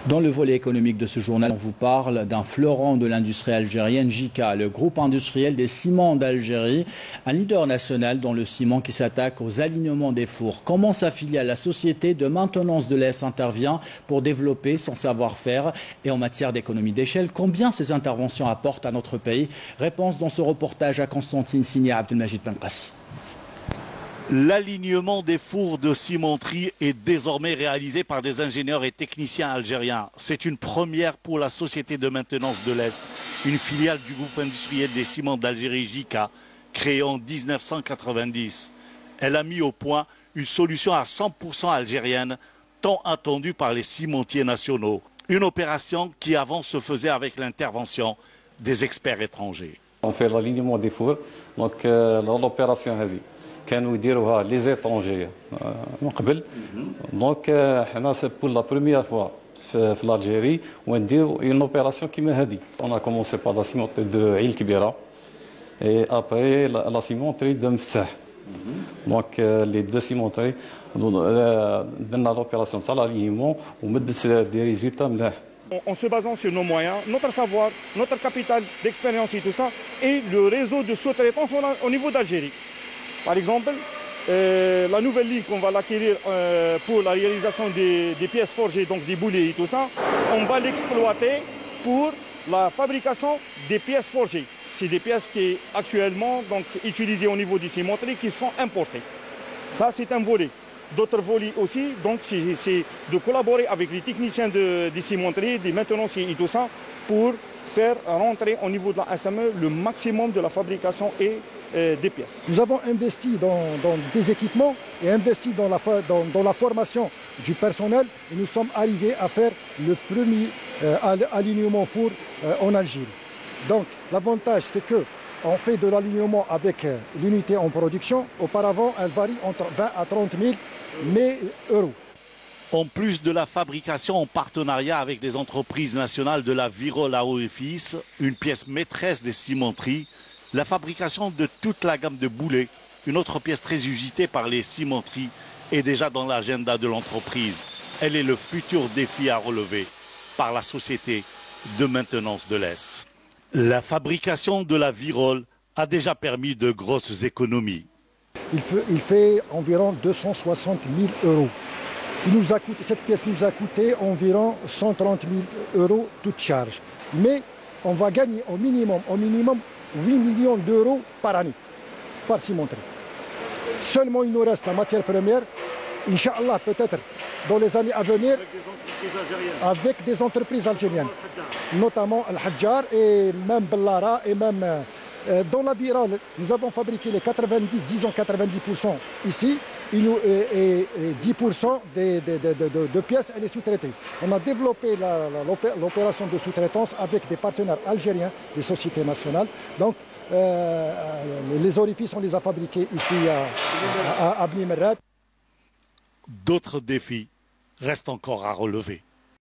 Dans le volet économique de ce journal, on vous parle d'un fleuron de l'industrie algérienne, JICA, le groupe industriel des ciments d'Algérie, un leader national dans le ciment qui s'attaque aux alignements des fours. Comment sa filiale, la société de maintenance de l'Est, intervient pour développer son savoir-faire et en matière d'économie d'échelle, combien ces interventions apportent à notre pays? Réponse dans ce reportage à Constantine signé Abdelmajid Benkassi. L'alignement des fours de cimenterie est désormais réalisé par des ingénieurs et techniciens algériens. C'est une première pour la Société de maintenance de l'Est, une filiale du groupe industriel des ciments d'Algérie JICA, créée en 1990. Elle a mis au point une solution à 100% algérienne, tant attendue par les cimentiers nationaux. Une opération qui avant se faisait avec l'intervention des experts étrangers. On fait l'alignement des fours, donc l'opération هذه كانوا يديروها les étrangers من قبل. Donc حنا c'est pour la première fois في l'Algérie ونديروا une opération كيما هذه. On a commencé par la cimenterie de عين كبيرة et après la cimenterie de مفتاح. Donc les deux cimenteries درنا l'opération تاع l'alignement ومدت des résultats ملاح. En se basant sur nos moyens, notre savoir, notre capital d'expérience et tout ça, et le réseau de sous-traitance au niveau d'Algérie. Par exemple, la nouvelle ligne qu'on va l'acquérir pour la réalisation des pièces forgées, donc des boulets et tout ça, on va l'exploiter pour la fabrication des pièces forgées. C'est des pièces qui sont actuellement donc, utilisées au niveau des cimenteries qui sont importées. Ça, c'est un volet. D'autres volets aussi, donc c'est de collaborer avec les techniciens des cimenteries, des maintenanciers et tout ça, pour faire rentrer au niveau de la SME le maximum de la fabrication et des pièces. Nous avons investi dans des équipements et investi dans la formation du personnel et nous sommes arrivés à faire le premier alignement four en Algérie. Donc l'avantage c'est que on fait de l'alignement avec l'unité en production. Auparavant, elle varie entre 20 à 30 000 euros. En plus de la fabrication en partenariat avec des entreprises nationales de la Virol à Fils, une pièce maîtresse des cimenteries, la fabrication de toute la gamme de boulets, une autre pièce très usitée par les cimenteries, est déjà dans l'agenda de l'entreprise. Elle est le futur défi à relever par la Société de maintenance de l'Est. La fabrication de la Virol a déjà permis de grosses économies. Il fait environ 260 000 euros. Cette pièce nous a coûté environ 130 000 euros toute charge. Mais on va gagner au minimum 8 millions d'euros par année, par cimenterie. Seulement il nous reste la matière première. Inch'Allah, peut-être dans les années à venir, avec des entreprises algériennes, notamment Al-Hajjar et même Bellara et même dans la Virol, nous avons fabriqué les 90% ici et 10% de pièces et les sous-traitées. On a développé l'opération de sous-traitance avec des partenaires algériens, des sociétés nationales. Donc les orifices, on les a fabriqués ici à Bni Merad. D'autres défis restent encore à relever.